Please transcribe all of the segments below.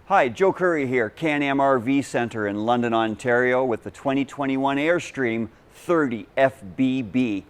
Hi, Joe Curry here, Can-Am RV Centre in London, Ontario with the 2021 Airstream 30 FBB.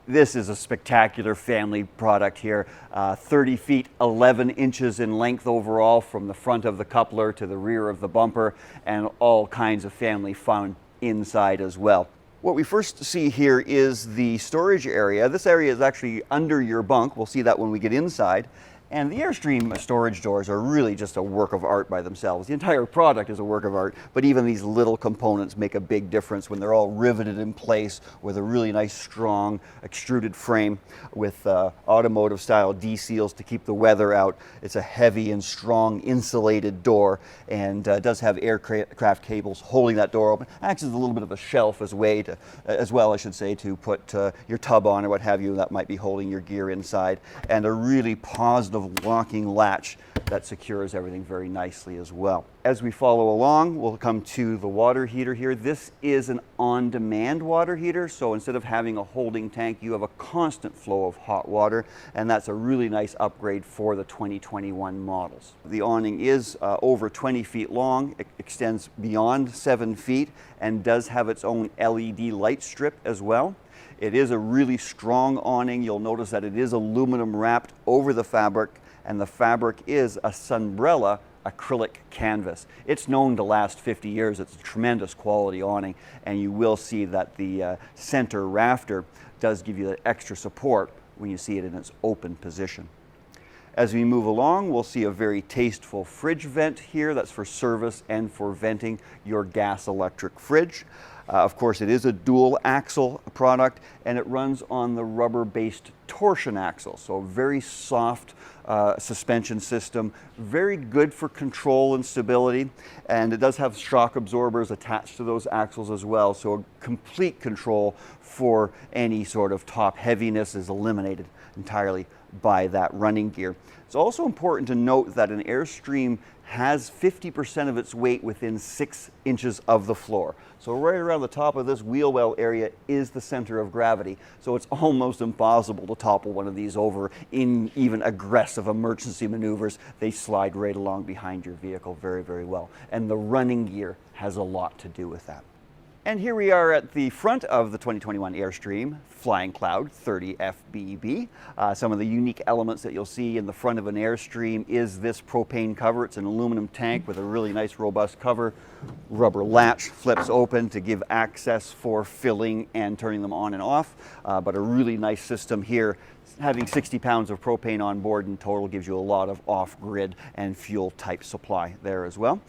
This is a spectacular family product here, 30 feet 11 inches in length overall from the front of the coupler to the rear of the bumper, and all kinds of family fun inside as well. What we first see here is the storage area. This area is actually under your bunk. We'll see that when we get inside. And the Airstream storage doors are really just a work of art by themselves. The entire product is a work of art, but even these little components make a big difference when they're all riveted in place with a really nice, strong, extruded frame with automotive style D-seals to keep the weather out. It's a heavy and strong insulated door, and does have aircraft cables holding that door open. Acts as a little bit of a shelf as well, I should say, to put your tub on or what have you that might be holding your gear inside, and a really positive locking latch that secures everything very nicely as well. As we follow along, we'll come to the water heater here. This is an on-demand water heater, so instead of having a holding tank, you have a constant flow of hot water, and that's a really nice upgrade for the 2021 models. The awning is over 20 feet long. It extends beyond 7 feet and does have its own LED light strip as well. It is a really strong awning. You'll notice that it is aluminum wrapped over the fabric, and the fabric is a Sunbrella acrylic canvas. It's known to last 50 years. It's a tremendous quality awning, and you will see that the center rafter does give you that extra support when you see it in its open position. As we move along, we'll see a very tasteful fridge vent here. That's for service and for venting your gas electric fridge. Of course, it is a dual axle product, and it runs on the rubber-based torsion axle, so a very soft suspension system, very good for control and stability, and it does have shock absorbers attached to those axles as well, so complete control for any sort of top heaviness is eliminated entirely by that running gear. It's also important to note that an Airstream has 50% of its weight within 6 inches of the floor. So right around the top of this wheel well area is the center of gravity. So it's almost impossible to topple one of these over in even aggressive emergency maneuvers. They slide right along behind your vehicle very, very well. And the running gear has a lot to do with that. And here we are at the front of the 2021 Airstream Flying Cloud 30 FBB. Some of the unique elements that you'll see in the front of an Airstream is this propane cover. It's an aluminum tank with a really nice robust cover. Rubber latch flips open to give access for filling and turning them on and off, but a really nice system here. Having 60 pounds of propane on board in total gives you a lot of off-grid and fuel type supply there as well.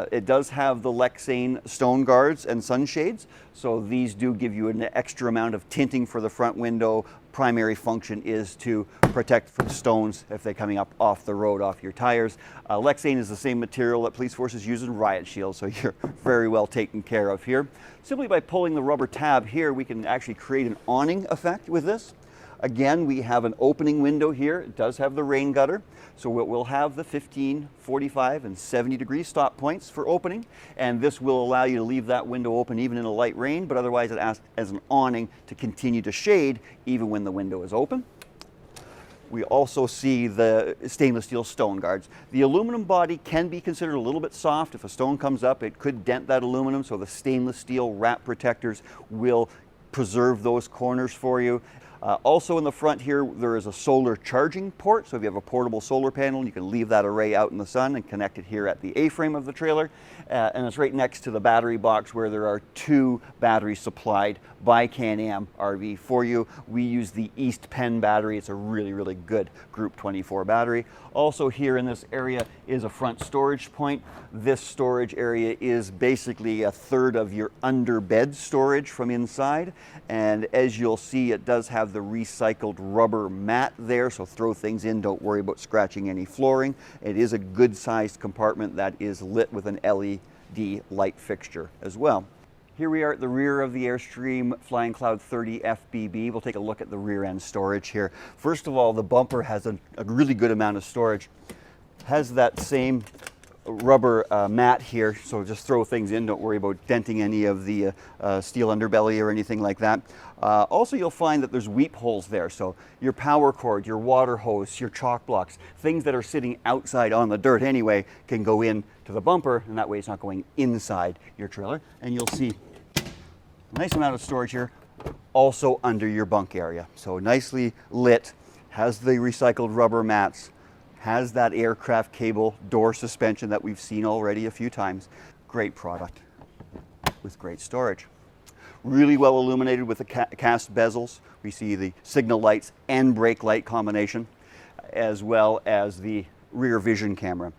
It does have the Lexane stone guards and sunshades, so these do give you an extra amount of tinting for the front window. Primary function is to protect from stones if they're coming up off the road, off your tires. Lexane is the same material that police forces use in riot shields, so you're very well taken care of here. Simply by pulling the rubber tab here, we can actually create an awning effect with this. Again, we have an opening window here. It does have the rain gutter, so we'll have the 15, 45, and 70 degree stop points for opening, and this will allow you to leave that window open even in a light rain, but otherwise it acts as an awning to continue to shade even when the window is open. We also see the stainless steel stone guards. The aluminum body can be considered a little bit soft. If a stone comes up, it could dent that aluminum, so the stainless steel wrap protectors will preserve those corners for you. Also in the front here, there is a solar charging port. So if you have a portable solar panel, you can leave that array out in the sun and connect it here at the A-frame of the trailer. And it's right next to the battery box where there are 2 batteries supplied by Can-Am RV for you. We use the East Penn battery. It's a really, really good Group 24 battery. Also here in this area is a front storage point. This storage area is basically a third of your under bed storage from inside. And as you'll see, it does have the recycled rubber mat there, so throw things in, don't worry about scratching any flooring. It is a good sized compartment that is lit with an LED light fixture as well. Here we are at the rear of the Airstream Flying Cloud 30 FBB. We'll take a look at the rear end storage here. First of all, the bumper has a really good amount of storage. Has that same rubber mat here, so just throw things in. Don't worry about denting any of the steel underbelly or anything like that. Also, you'll find that there's weep holes there, so your power cord, your water hose, your chalk blocks, things that are sitting outside on the dirt anyway, can go in to the bumper, and that way it's not going inside your trailer. And you'll see a nice amount of storage here, also under your bunk area. So nicely lit, has the recycled rubber mats, has that aircraft cable door suspension that we've seen already a few times. Great product with great storage. Really well illuminated with the cast bezels. We see the signal lights and brake light combination, as well as the rear vision camera.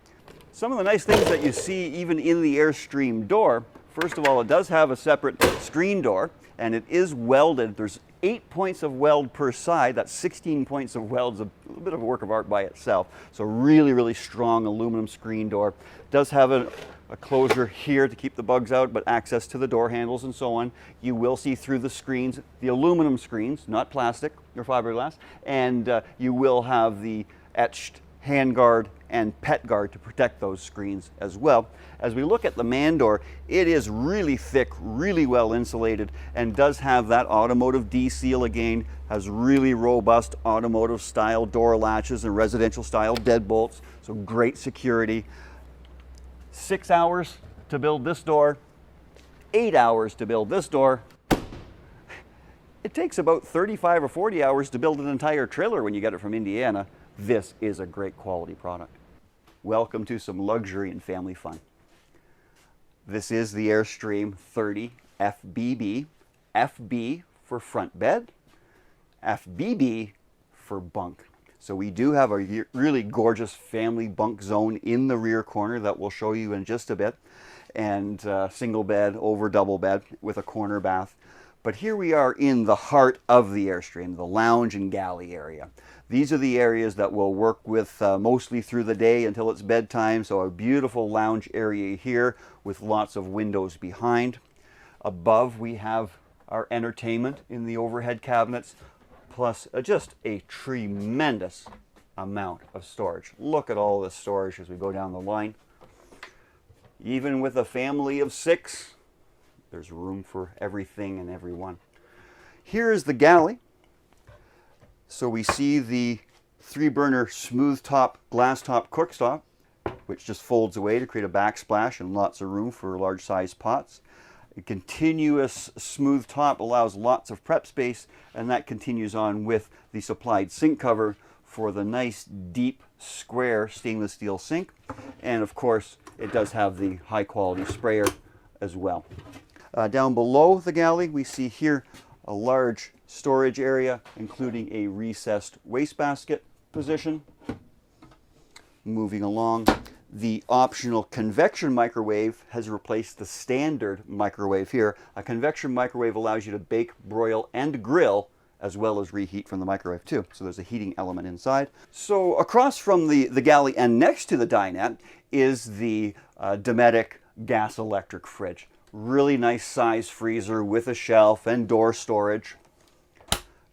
Some of the nice things that you see even in the Airstream door, first of all, it does have a separate screen door, and it is welded. There's 8 points of weld per side. That's 16 points of weld. It's a little bit of a work of art by itself. So really, really strong aluminum screen door. Does have a closure here to keep the bugs out, but access to the door handles and so on. You will see through the screens, the aluminum screens, not plastic or fiberglass, and you will have the etched handguard and pet guard to protect those screens as well. As we look at the man door, it is really thick, really well insulated, and does have that automotive D-seal again, has really robust automotive style door latches and residential style deadbolts, so great security. 6 hours to build this door, 8 hours to build this door. It takes about 35 or 40 hours to build an entire trailer when you get it from Indiana. This is a great quality product. Welcome to some luxury and family fun. This is the Airstream 30 FBB. FB for front bed, FBB for bunk. So we do have a really gorgeous family bunk zone in the rear corner that we'll show you in just a bit, and single bed over double bed with a corner bath. But here we are in the heart of the Airstream, the lounge and galley area. These are the areas that we'll work with mostly through the day until it's bedtime. So a beautiful lounge area here with lots of windows behind. Above we have our entertainment in the overhead cabinets, plus just a tremendous amount of storage. Look at all this storage as we go down the line. Even with a family of 6, there's room for everything and everyone. Here is the galley. So we see the 3-burner smooth top, glass top cooktop, which just folds away to create a backsplash and lots of room for large size pots. A continuous smooth top allows lots of prep space, and that continues on with the supplied sink cover for the nice deep square stainless steel sink. And of course, it does have the high quality sprayer as well. Down below the galley, we see here a large storage area, including a recessed wastebasket position. Moving along, the optional convection microwave has replaced the standard microwave here. A convection microwave allows you to bake, broil, and grill, as well as reheat from the microwave too. So there's a heating element inside. So across from the galley and next to the dinette is the Dometic gas electric fridge. Really nice size freezer with a shelf and door storage.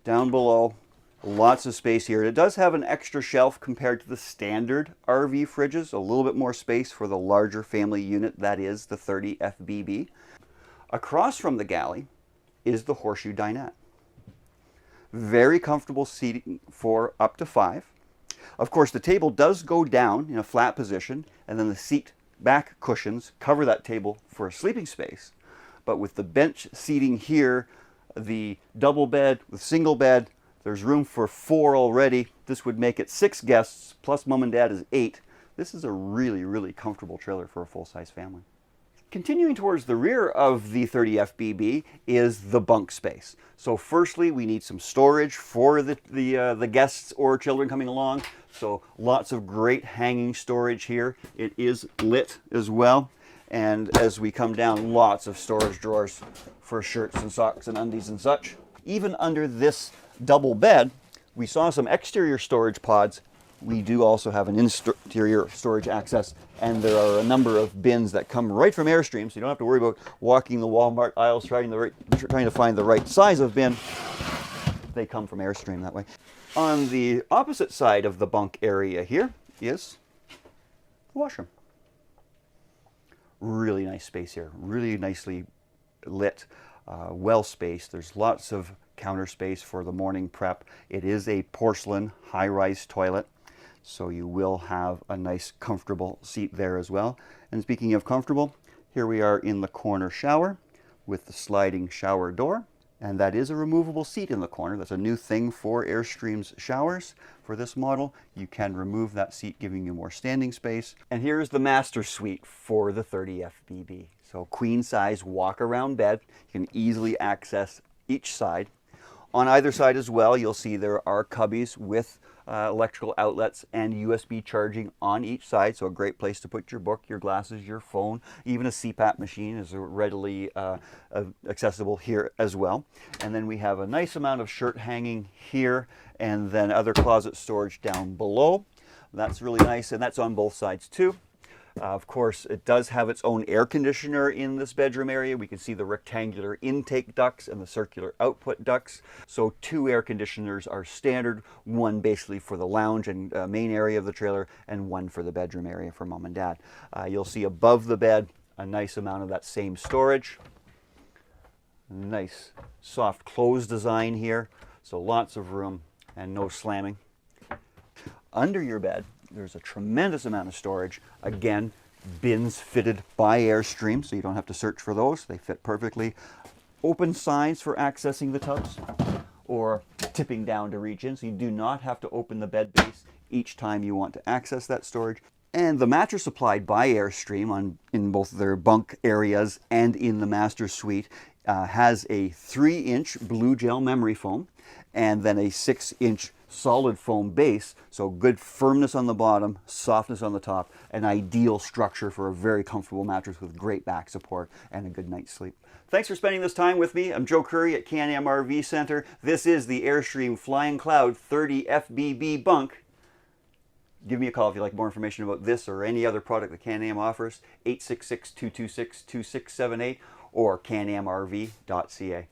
Down below, lots of space here. It does have an extra shelf compared to the standard RV fridges, a little bit more space for the larger family unit that is the 30 FBB. Across from the galley is the horseshoe dinette. Very comfortable seating for up to 5. Of course, the table does go down in a flat position, and then the seat back cushions cover that table for a sleeping space. But with the bench seating here, the double bed with single bed, there's room for 4 already. This would make it 6 guests, plus mom and dad is 8. This is a really, really comfortable trailer for a full-size family. Continuing towards the rear of the 30 FBB is the bunk space. So firstly, we need some storage for the guests or children coming along. So lots of great hanging storage here. It is lit as well. And as we come down, lots of storage drawers for shirts and socks and undies and such. Even under this double bed, we saw some exterior storage pods. We do also have an interior storage access, and there are a number of bins that come right from Airstream, so you don't have to worry about walking the Walmart aisles trying to find the right size of bin. They come from Airstream that way. On the opposite side of the bunk area here is the washroom. Really nice space here, really nicely lit, well spaced. There's lots of counter space for the morning prep. It is a porcelain high-rise toilet, so you will have a nice comfortable seat there as well. And speaking of comfortable, here we are in the corner shower with the sliding shower door. And that is a removable seat in the corner. That's a new thing for Airstream's showers. For this model, you can remove that seat, giving you more standing space. And here's the master suite for the 30 FBB. So queen size walk around bed. You can easily access each side. On either side as well, you'll see there are cubbies with electrical outlets and USB charging on each side. So a great place to put your book, your glasses, your phone. Even a CPAP machine is readily accessible here as well. And then we have a nice amount of shirt hanging here, and then other closet storage down below. That's really nice, and that's on both sides too. Of course, it does have its own air conditioner in this bedroom area. We can see the rectangular intake ducts and the circular output ducts. So 2 air conditioners are standard, one basically for the lounge and main area of the trailer, and one for the bedroom area for mom and dad. You'll see above the bed a nice amount of that same storage. Nice soft close design here, so lots of room and no slamming. Under your bed, there's a tremendous amount of storage. Again, bins fitted by Airstream, so you don't have to search for those. They fit perfectly. Open signs for accessing the tubs or tipping down to reach in, so you do not have to open the bed base each time you want to access that storage. And the mattress supplied by Airstream in both their bunk areas and in the master suite has a 3-inch blue gel memory foam and then a 6-inch solid foam base, so good firmness on the bottom, softness on the top, an ideal structure for a very comfortable mattress with great back support and a good night's sleep. Thanks for spending this time with me. I'm Joe Curry at CanAmRV Center. This is the Airstream Flying Cloud 30 FBB Bunk. Give me a call if you'd like more information about this or any other product that Can-Am offers, 866-226-2678 or canamrv.ca.